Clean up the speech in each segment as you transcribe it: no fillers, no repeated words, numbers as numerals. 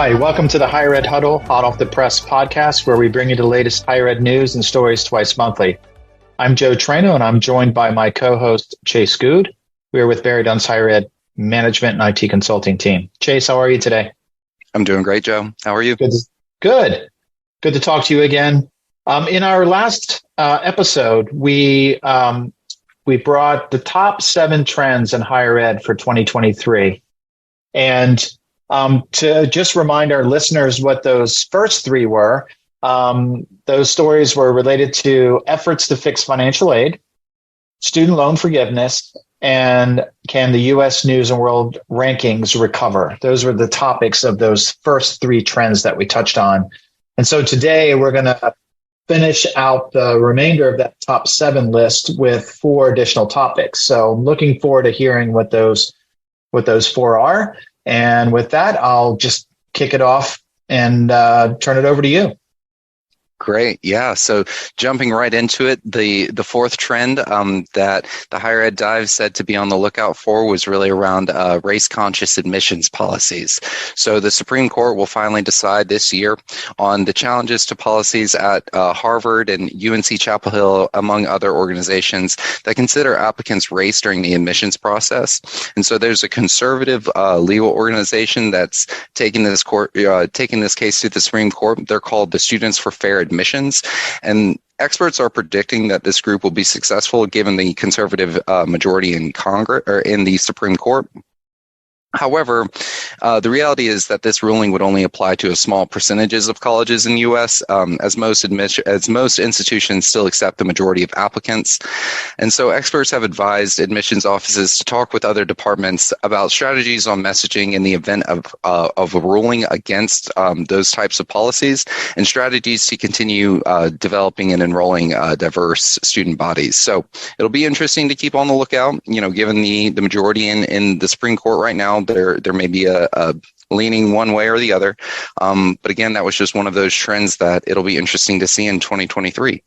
Hi, welcome to the Higher Ed Huddle, hot off the press podcast, where we bring you the latest higher ed news and stories twice monthly. I'm Joe Traino, and I'm joined by my co-host, Chase Goode. We are with BerryDunn's Higher Ed Management and IT Consulting team. Chase, how are you today? I'm doing great, Joe. How are you? Good to talk to you again. In our last episode, we brought the top 7 trends in higher ed for 2023. And to just remind our listeners what those first 3 were, those stories were related to efforts to fix financial aid, student loan forgiveness, and can the U.S. News and World Rankings recover? Those were the topics of those first 3 trends that we touched on. And so today we're going to finish out the remainder of that top 7 list with 4 additional topics. So I'm looking forward to hearing what those 4 are. And with that, I'll just kick it off and turn it over to you. Great. Yeah. So jumping right into it, the fourth trend that the Higher Ed Dive said to be on the lookout for was really around race-conscious admissions policies. So the Supreme Court will finally decide this year on the challenges to policies at Harvard and UNC Chapel Hill, among other organizations that consider applicants' race during the admissions process. And so there's a conservative legal organization that's taking this case to the Supreme Court. They're called the Students for Fair Admissions, and experts are predicting that this group will be successful given the conservative majority in Congress or in the Supreme Court. However, the reality is that this ruling would only apply to a small percentages of colleges in the U.S., as most institutions still accept the majority of applicants. And so experts have advised admissions offices to talk with other departments about strategies on messaging in the event of a ruling against those types of policies, and strategies to continue developing and enrolling diverse student bodies. So it'll be interesting to keep on the lookout. Given the majority in the Supreme Court right now, there may be a leaning one way or the other. But again, that was just one of those trends that it'll be interesting to see in 2023.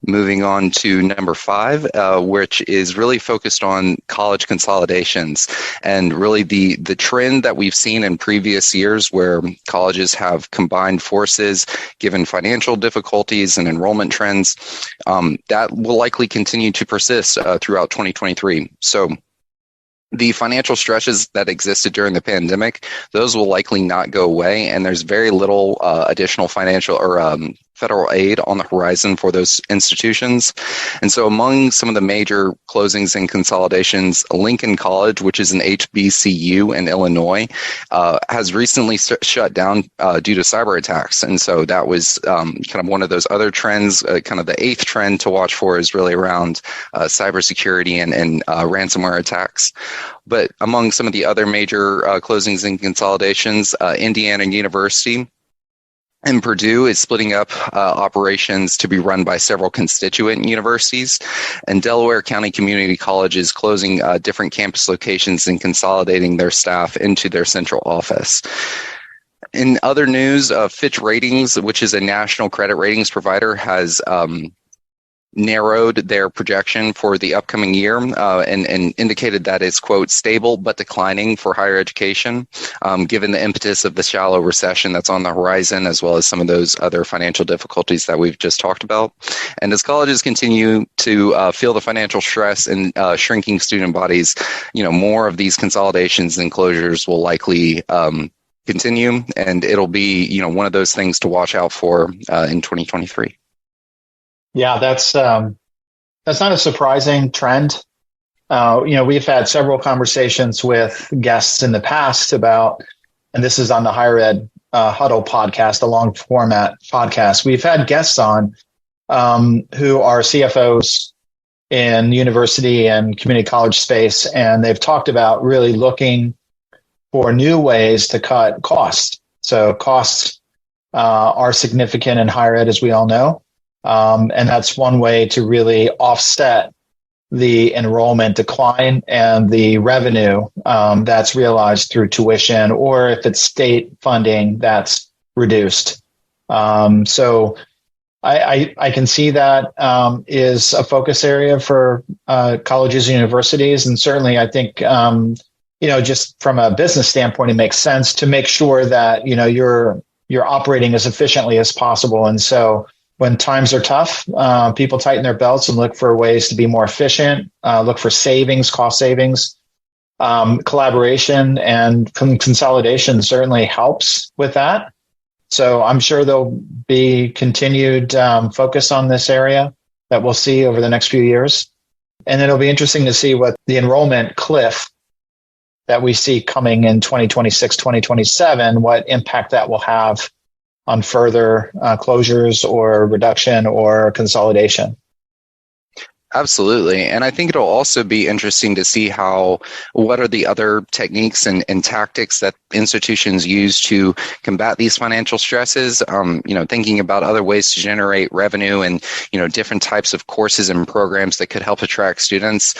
Moving on to number 5, which is really focused on college consolidations, and really the trend that we've seen in previous years where colleges have combined forces given financial difficulties and enrollment trends, that will likely continue to persist throughout 2023. So the financial stresses that existed during the pandemic, those will likely not go away, and there's very little additional financial or federal aid on the horizon for those institutions. And so among some of the major closings and consolidations, Lincoln College, which is an HBCU in Illinois, has recently shut down due to cyber attacks. And so that was kind of one of those other trends. Kind of the 8th trend to watch for is really around cybersecurity and ransomware attacks. But among some of the other major closings and consolidations, Indiana University and Purdue is splitting up operations to be run by several constituent universities, and Delaware County Community College is closing different campus locations and consolidating their staff into their central office. In other news, Fitch Ratings, which is a national credit ratings provider, has narrowed their projection for the upcoming year and indicated that it's, quote, stable but declining for higher education, given the impetus of the shallow recession that's on the horizon, as well as some of those other financial difficulties that we've just talked about. And as colleges continue to feel the financial stress and shrinking student bodies, more of these consolidations and closures will likely continue, and it'll be, one of those things to watch out for in 2023. Yeah, that's not a surprising trend. We've had several conversations with guests in the past about, and this is on the Higher Ed Huddle podcast, a long format podcast. We've had guests on who are CFOs in university and community college space, and they've talked about really looking for new ways to cut costs. So costs are significant in higher ed, as we all know. And that's one way to really offset the enrollment decline and the revenue that's realized through tuition, or if it's state funding that's reduced. So I can see that is a focus area for colleges and universities. And certainly I think just from a business standpoint, it makes sense to make sure that, you're operating as efficiently as possible. And so when times are tough, people tighten their belts and look for ways to be more efficient, look for savings, cost savings. Collaboration and consolidation certainly helps with that. So I'm sure there'll be continued focus on this area that we'll see over the next few years. And it'll be interesting to see what the enrollment cliff that we see coming in 2026, 2027, what impact that will have on further closures or reduction or consolidation. Absolutely. And I think it'll also be interesting to see what are the other techniques and tactics that institutions use to combat these financial stresses, thinking about other ways to generate revenue and, different types of courses and programs that could help attract students,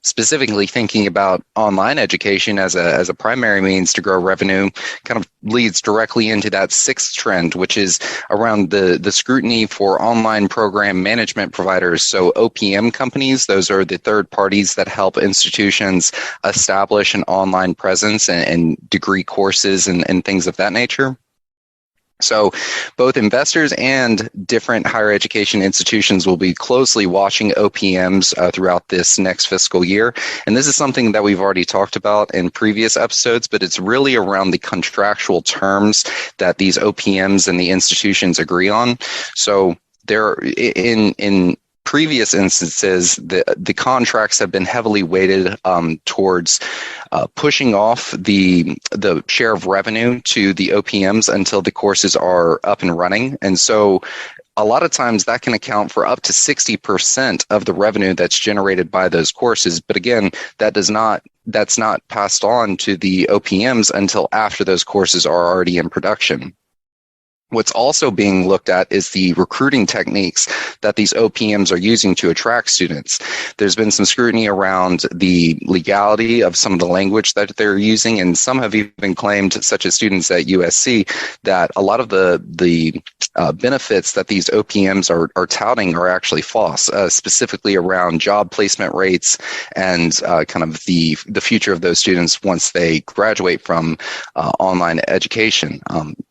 specifically thinking about online education as a primary means to grow revenue kind of leads directly into that sixth trend, which is around the scrutiny for online program management providers. So OPM companies, those are the third parties that help institutions establish an online presence and degree courses and things of that nature. So both investors and different higher education institutions will be closely watching OPMs throughout this next fiscal year. And this is something that we've already talked about in previous episodes, but it's really around the contractual terms that these OPMs and the institutions agree on. So there in previous instances, the contracts have been heavily weighted towards pushing off the share of revenue to the OPMs until the courses are up and running. And so a lot of times that can account for up to 60% of the revenue that's generated by those courses. But again, that's not passed on to the OPMs until after those courses are already in production. What's also being looked at is the recruiting techniques that these OPMs are using to attract students. There's been some scrutiny around the legality of some of the language that they're using, and some have even claimed, such as students at USC, that a lot of the benefits that these OPMs are touting are actually false, specifically around job placement rates and kind of the future of those students once they graduate from online education.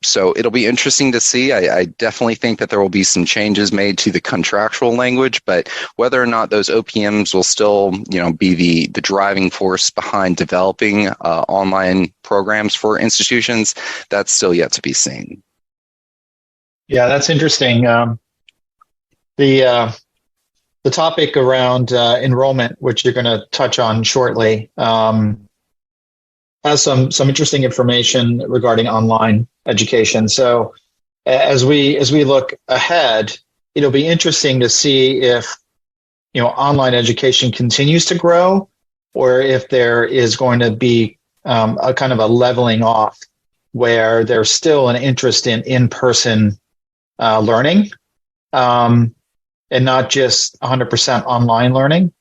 So it'll be interesting to see. I definitely think that there will be some changes made to the contractual language, but whether or not those OPMs will still, be the driving force behind developing online programs for institutions, that's still yet to be seen. Yeah, that's interesting. The topic around enrollment, which you're going to touch on shortly, has some interesting information regarding online education. So as we look ahead, it'll be interesting to see if online education continues to grow, or if there is going to be a kind of a leveling off where there's still an interest in in-person learning, and not just 100% online learning.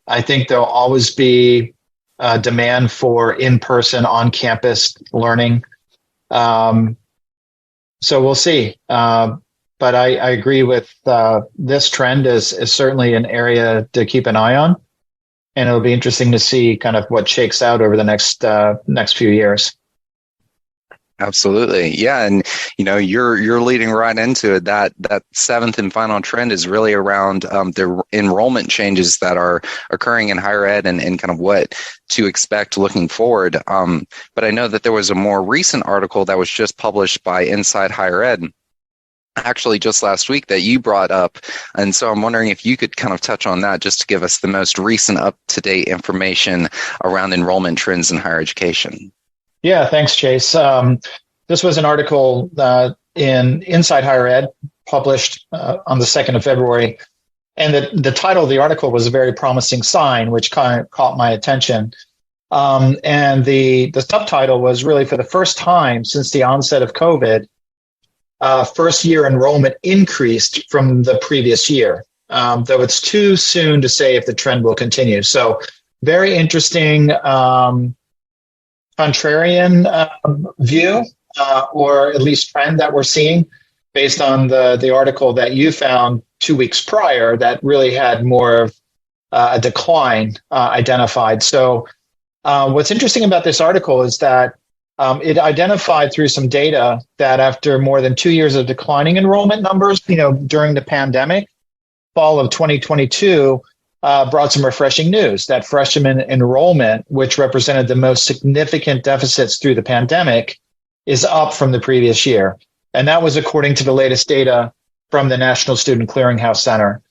I think there'll always be a demand for in-person, on-campus learning. So we'll see. But I agree with this trend is certainly an area to keep an eye on. And it'll be interesting to see kind of what shakes out over the next few years. Absolutely. Yeah. And, you're leading right into it. That seventh and final trend is really around the enrollment changes that are occurring in higher ed and kind of what to expect looking forward. But I know that there was a more recent article that was just published by Inside Higher Ed, actually just last week, that you brought up. And so I'm wondering if you could kind of touch on that just to give us the most recent up-to-date information around enrollment trends in higher education. Yeah, thanks, Chase. This was an article in Inside Higher Ed published on the 2nd of February. And the title of the article was a very promising sign, which kind of caught my attention. And the subtitle was really, for the first time since the onset of COVID, first-year enrollment increased from the previous year, though it's too soon to say if the trend will continue. So very interesting contrarian view, or at least trend that we're seeing based on the article that you found 2 weeks prior that really had more of a decline identified. So What's interesting about this article is that it identified through some data that after more than 2 years of declining enrollment numbers, during the pandemic, fall of 2022 brought some refreshing news that freshman enrollment, which represented the most significant deficits through the pandemic, is up from the previous year. And that was according to the latest data from the National Student Clearinghouse Center.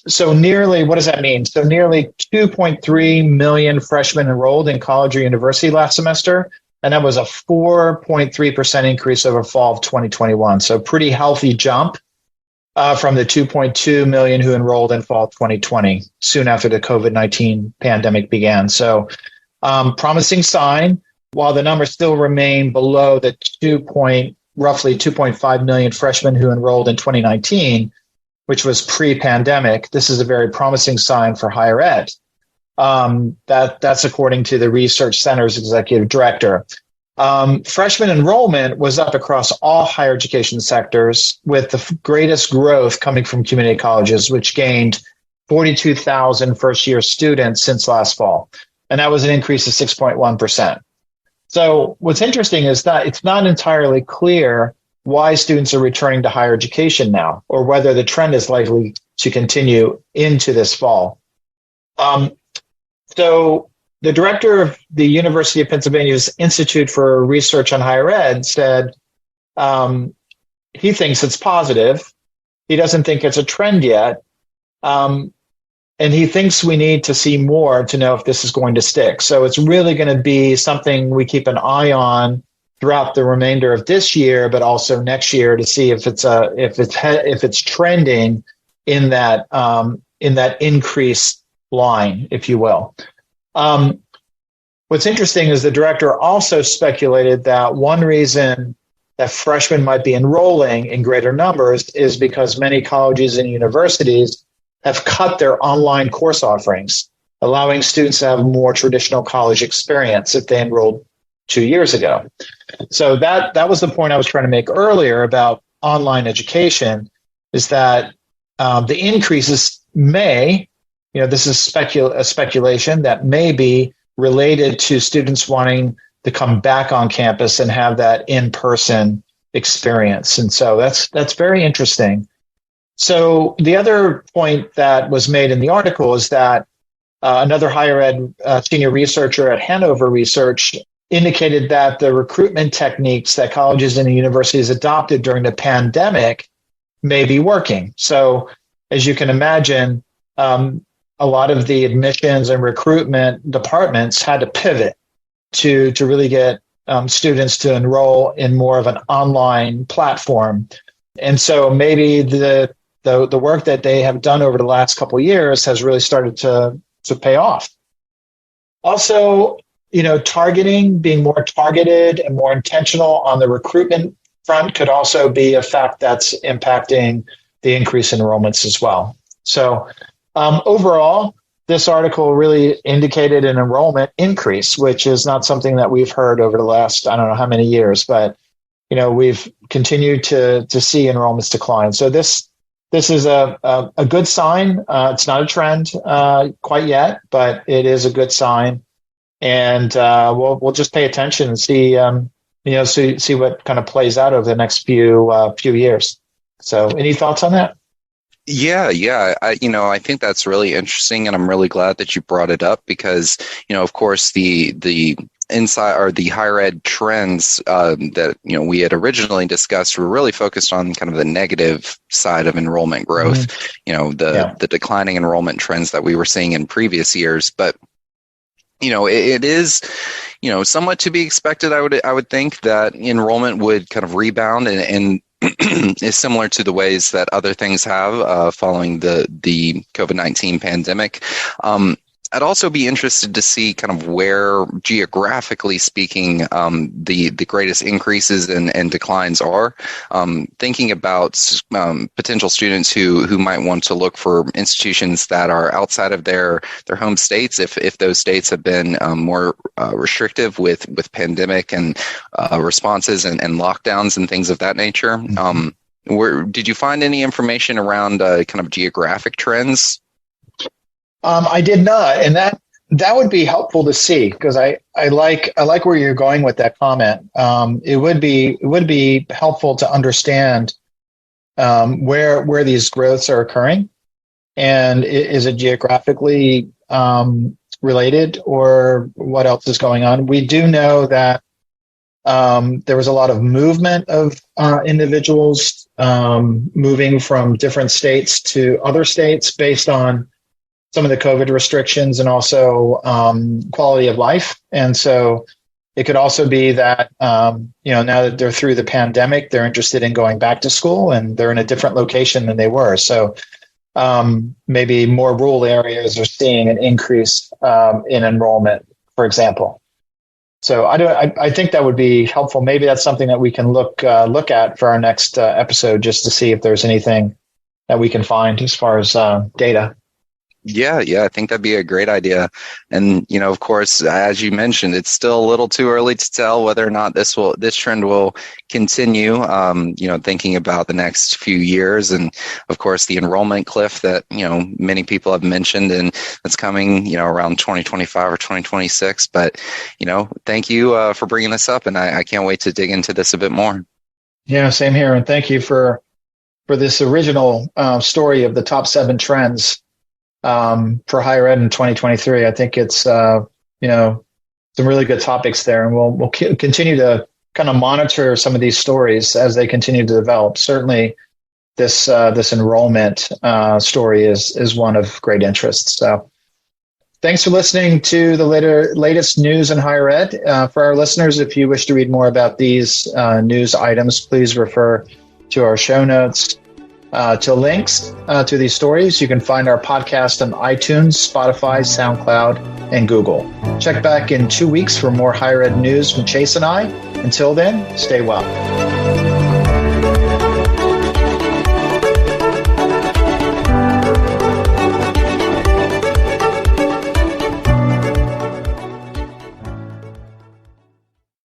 So nearly, what does that mean? So nearly 2.3 million freshmen enrolled in college or university last semester, and that was a 4.3% increase over fall of 2021. So pretty healthy jump from the 2.2 million who enrolled in fall 2020, soon after the COVID-19 pandemic began. So promising sign, while the numbers still remain below the roughly 2.5 million freshmen who enrolled in 2019, which was pre-pandemic. This is a very promising sign for higher ed. That's according to the Research Center's executive director. Freshman enrollment was up across all higher education sectors, with the greatest growth coming from community colleges, which gained 42,000 first-year students since last fall. And that was an increase of 6.1%. So what's interesting is that it's not entirely clear why students are returning to higher education now, or whether the trend is likely to continue into this fall. So the director of the University of Pennsylvania's Institute for Research on Higher Ed said he thinks it's positive. He doesn't think it's a trend yet. And he thinks we need to see more to know if this is going to stick. So it's really going to be something we keep an eye on throughout the remainder of this year, but also next year, to see if it's trending in that increase line, if you will. What's interesting is the director also speculated that one reason that freshmen might be enrolling in greater numbers is because many colleges and universities have cut their online course offerings, allowing students to have more traditional college experience if they enrolled 2 years ago. So that was the point I was trying to make earlier about online education, is that the increases may, this is a speculation that may be related to students wanting to come back on campus and have that in-person experience. And so that's very interesting. So the other point that was made in the article is that another higher ed senior researcher at Hanover Research indicated that the recruitment techniques that colleges and universities adopted during the pandemic may be working. So as you can imagine, a lot of the admissions and recruitment departments had to pivot to really get students to enroll in more of an online platform. And so maybe the work that they have done over the last couple of years has really started to pay off. Also, being more targeted and more intentional on the recruitment front could also be a fact that's impacting the increase in enrollments as well. So overall, this article really indicated an enrollment increase, which is not something that we've heard over the last, I don't know how many years, but we've continued to see enrollments decline. So this is a good sign. It's not a trend quite yet, but it is a good sign. And we'll just pay attention and see see what kind of plays out over the next few years. So, any thoughts on that? Yeah. I think that's really interesting, and I'm really glad that you brought it up because, of course, the inside or the higher ed trends that we had originally discussed were really focused on kind of the negative side of enrollment growth. The declining enrollment trends that we were seeing in previous years, but it is, somewhat to be expected. I would think that enrollment would kind of rebound and is similar to the ways that other things have following the COVID-19 pandemic. I'd also be interested to see kind of where, geographically speaking, the greatest increases and declines are. Thinking about potential students who might want to look for institutions that are outside of their home states, if those states have been more restrictive with pandemic and responses and lockdowns and things of that nature. Did you find any information around kind of geographic trends? I did not, and That would be helpful to see, because I like where you're going with that comment. It would be helpful to understand where these growths are occurring, and is it geographically related, or what else is going on? We do know that there was a lot of movement of individuals moving from different states to other states based on some of the COVID restrictions, and also quality of life. And so it could also be that, now that they're through the pandemic, they're interested in going back to school, and they're in a different location than they were. So maybe more rural areas are seeing an increase in enrollment, for example. So I think that would be helpful. Maybe that's something that we can look at for our next episode, just to see if there's anything that we can find as far as data. Yeah, I think that'd be a great idea. And, of course, as you mentioned, it's still a little too early to tell whether or not this trend will continue, thinking about the next few years. And, of course, the enrollment cliff that, many people have mentioned, and that's coming, around 2025 or 2026. But, thank you for bringing this up, and I can't wait to dig into this a bit more. Yeah, same here. And thank you for this original story of the top 7 trends for higher ed in 2023. I think it's, some really good topics there, and we'll continue to kind of monitor some of these stories as they continue to develop. Certainly this enrollment story is one of great interest. So thanks for listening to the latest news in higher ed. For our listeners, if you wish to read more about these news items, please refer to our show notes. To links to these stories, you can find our podcast on iTunes, Spotify, SoundCloud, and Google. Check back in 2 weeks for more higher ed news from Chase and I. Until then, stay well.